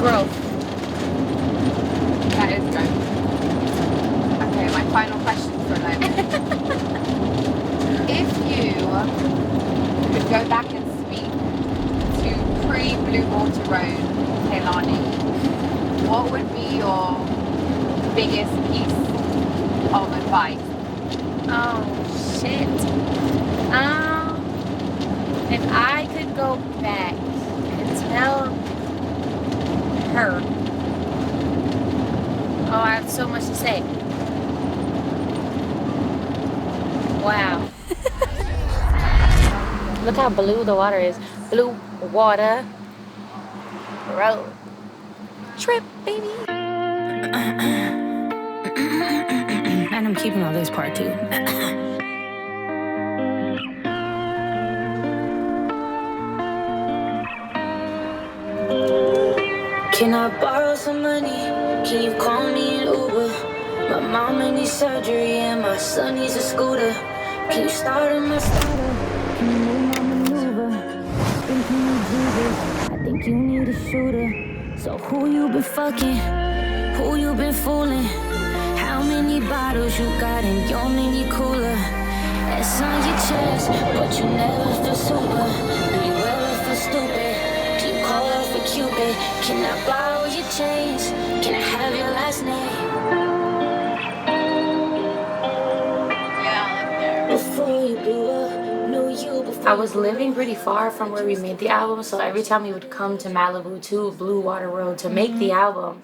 growth. That is growth. Okay, my final question for a moment. If you could go back and speak to pre-Blue Water Road Kehlani, what would be your biggest piece of advice? Oh shit. If I could go back and tell her, oh, I have so much to say. Wow. Look how blue the water is. Blue water road trip, baby. And I'm keeping all this part too. Can I borrow some money? Can you call me an Uber? My mama needs surgery and my son needs a scooter. Can you start my starter? Can you move my maneuver? Think you need Jesus? I think you need a shooter. So who you been fucking? Who you been fooling? How many bottles you got in your mini cooler? S on your chest, but you never feel super. Do you ever feel stupid? Do you call out for Cupid? Can I borrow your chains? Can I have your last name? Before you blew up, knew you before. I was living pretty far from where we made the album, so every time we would come to Malibu to Blue Water Road to make the album,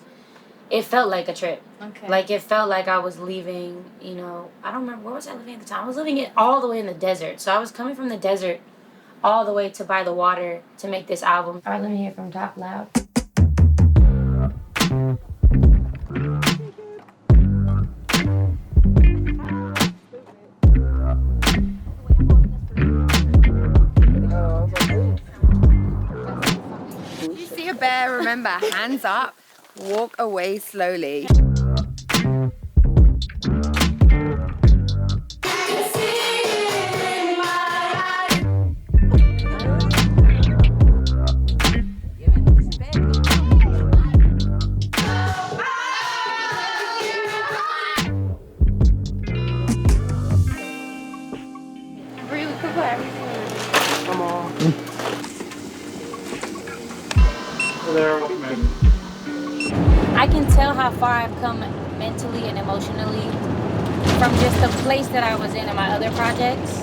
it felt like a trip. Okay. Like it felt like I was leaving, you know, I don't remember, where was I living at the time? I was living all the way in the desert. So I was coming from the desert all the way to by the water to make this album. All right, let me hear from top loud. If you see a bear, remember, hands up, walk away slowly. Come on. I can tell how far I've come mentally and emotionally from just the place that I was in my other projects.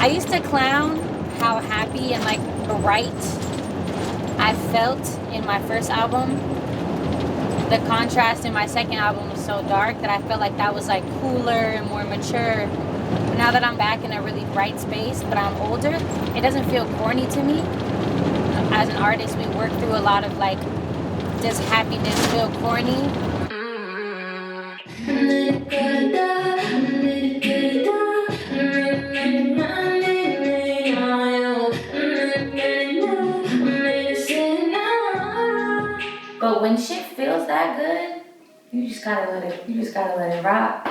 I used to clown how happy and like bright I felt in my first album. The contrast in my second album was so dark that I felt like that was like cooler and more mature. But now that I'm back in a really bright space, but I'm older, it doesn't feel corny to me. As an artist, we work through a lot of like, does happiness feel corny? But when shit feels that good, you just gotta let it rock.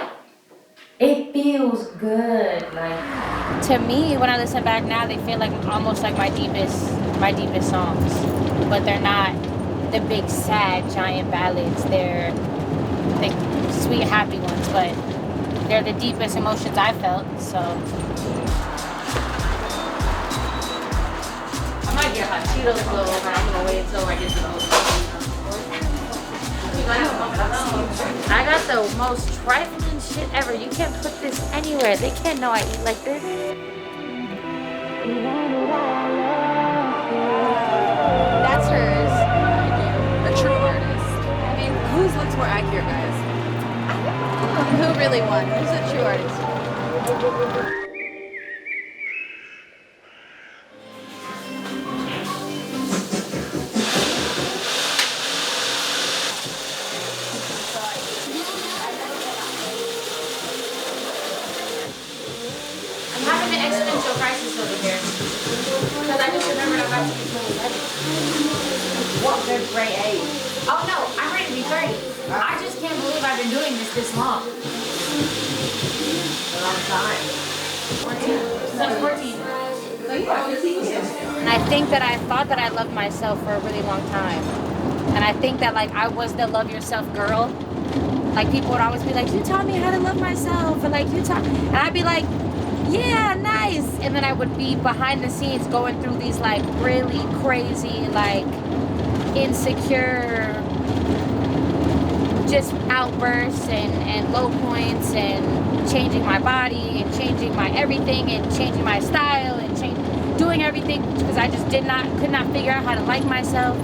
It feels good. Like, to me, when I listen back now, they feel like almost like my deepest songs. But they're not the big sad giant ballads. They're the sweet happy ones, but they're the deepest emotions I felt. So I might get hot Cheetos flow, but I'm gonna wait until I get to those. I got the most trifling shit ever. You can't put this anywhere. They can't know I eat like this. That's hers. A true artist. I mean, whose looks more accurate, guys? Who really won? Who's a true artist? I'm having an existential crisis over here. Because I just remembered I'm about to be 27. What good grade age? Oh no, I'm ready to be 30. I just can't believe I've been doing this long. A long time. 14. Since I was 14. So yeah, 15 years. And I think that I thought that I loved myself for a really long time. And I think that like I was the love yourself girl. Like people would always be like, you taught me how to love myself, and like you taught, and I'd be like, yeah, nice. And then I would be behind the scenes going through these like really crazy, like insecure, just outbursts and low points, and changing my body and changing my everything and changing my style and doing everything because I just could not figure out how to like myself.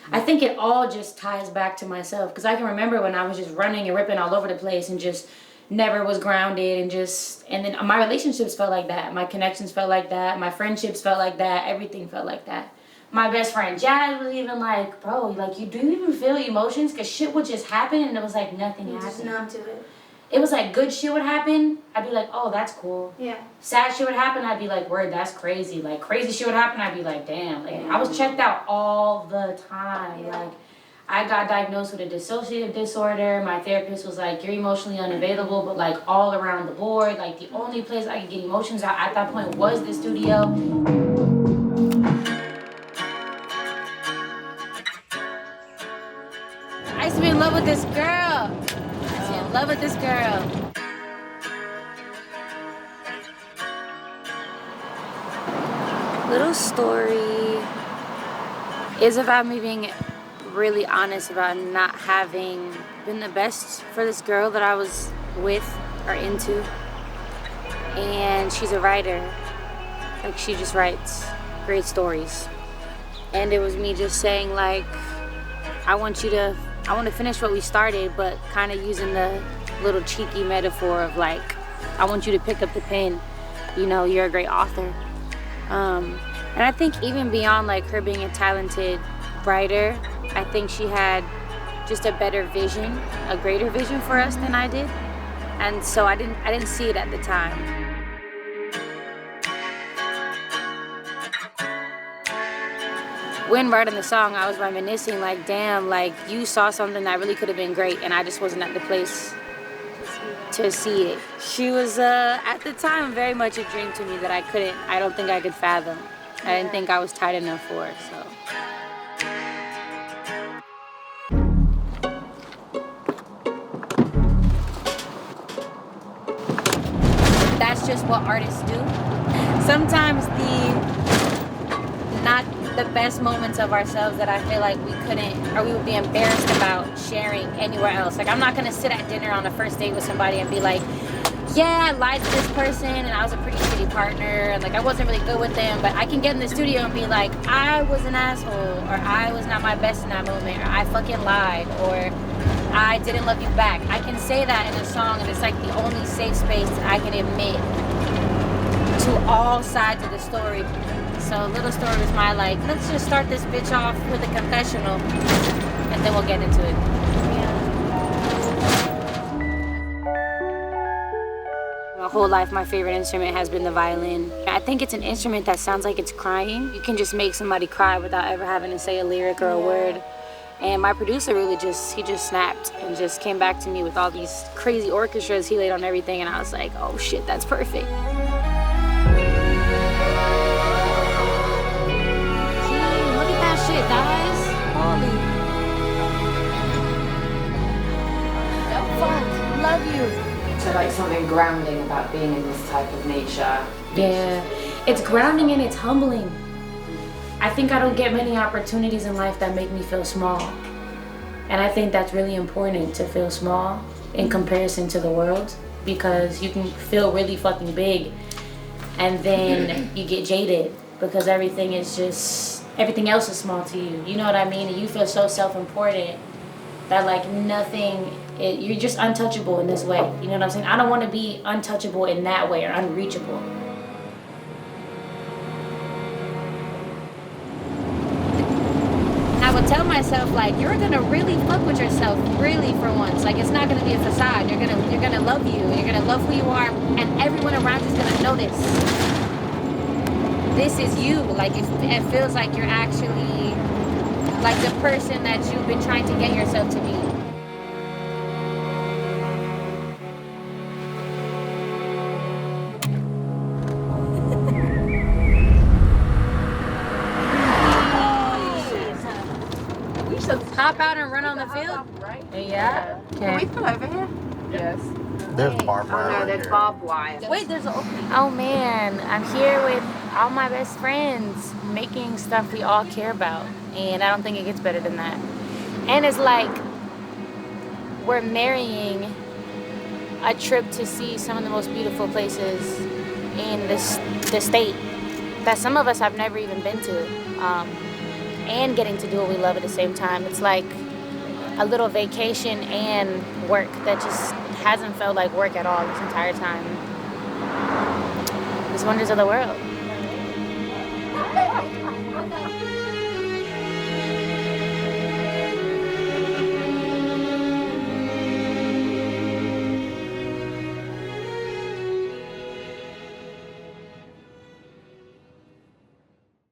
I think it all just ties back to myself because I can remember when I was just running and ripping all over the place and just never was grounded and then my relationships felt like that, my connections felt like that, my friendships felt like that, everything felt like that. My best friend Jazz was even like, bro, like, do you even feel emotions? Because shit would just happen and it was like nothing happened. Just numb to it. It was like good shit would happen, I'd be like, oh, that's cool. Yeah. Sad shit would happen, I'd be like, word, that's crazy. Like crazy shit would happen, I'd be like, damn. Like I was checked out all the time. Yeah. Like I got diagnosed with a dissociative disorder. My therapist was like, you're emotionally unavailable, but like all around the board. Like the only place I could get emotions out at that point was the studio. I used to be in love with this girl. In love with this girl. Little story is about me being really honest about not having been the best for this girl that I was with or into. And she's a writer. Like she just writes great stories. And it was me just saying like, I want to finish what we started, but kind of using the little cheeky metaphor of like, I want you to pick up the pen. You know, you're a great author. And I think even beyond like her being a talented writer, I think she had just a better vision, a greater vision for us than I did. And so I didn't see it at the time. When writing the song, I was reminiscing like, damn, like you saw something that really could have been great and I just wasn't at the place to see it. She was, at the time, very much a dream to me that I don't think I could fathom. I didn't think I was tight enough for her, so. That's just what artists do. Sometimes not the best moments of ourselves that I feel like we couldn't, or we would be embarrassed about sharing anywhere else. Like I'm not gonna sit at dinner on a first date with somebody and be like, yeah, I lied to this person and I was a pretty shitty partner and like I wasn't really good with them, but I can get in the studio and be like, I was an asshole, or I was not my best in that moment, or I fucking lied, or I didn't love you back. I can say that in a song and it's like the only safe space that I can admit to all sides of the story. So Little Story was my like, let's just start this bitch off with a confessional and then we'll get into it. My whole life, my favorite instrument has been the violin. I think it's an instrument that sounds like it's crying. You can just make somebody cry without ever having to say a lyric or a word. And my producer he just snapped and just came back to me with all these crazy orchestras he laid on everything, and I was like, oh shit, that's perfect. Shit, guys. Holy. Oh, fuck. Love you. So like something grounding about being in this type of nature. Yeah. It's grounding and it's humbling. I think I don't get many opportunities in life that make me feel small. And I think that's really important, to feel small in comparison to the world, because you can feel really fucking big and then you get jaded because everything else is small to you. You know what I mean? And you feel so self-important that like you're just untouchable in this way. You know what I'm saying? I don't want to be untouchable in that way or unreachable. I would tell myself like, you're gonna really fuck with yourself, really, for once. Like it's not gonna be a facade. You're gonna love you. You're gonna love who you are, and everyone around you is gonna notice. This is you. Like it feels like you're actually like the person that you've been trying to get yourself to be. Hop out and run on the field? Right? Yeah. Can we Okay. pull over here? Yes. There's barbed wire. Oh no, right there's here. barbed wire. Wait, there's an opening. Oh man, I'm here with all my best friends making stuff we all care about. And I don't think it gets better than that. And it's like we're marrying a trip to see some of the most beautiful places in the state that some of us have never even been to. And getting to do what we love at the same time. It's like a little vacation and work that just hasn't felt like work at all this entire time. These wonders of the world.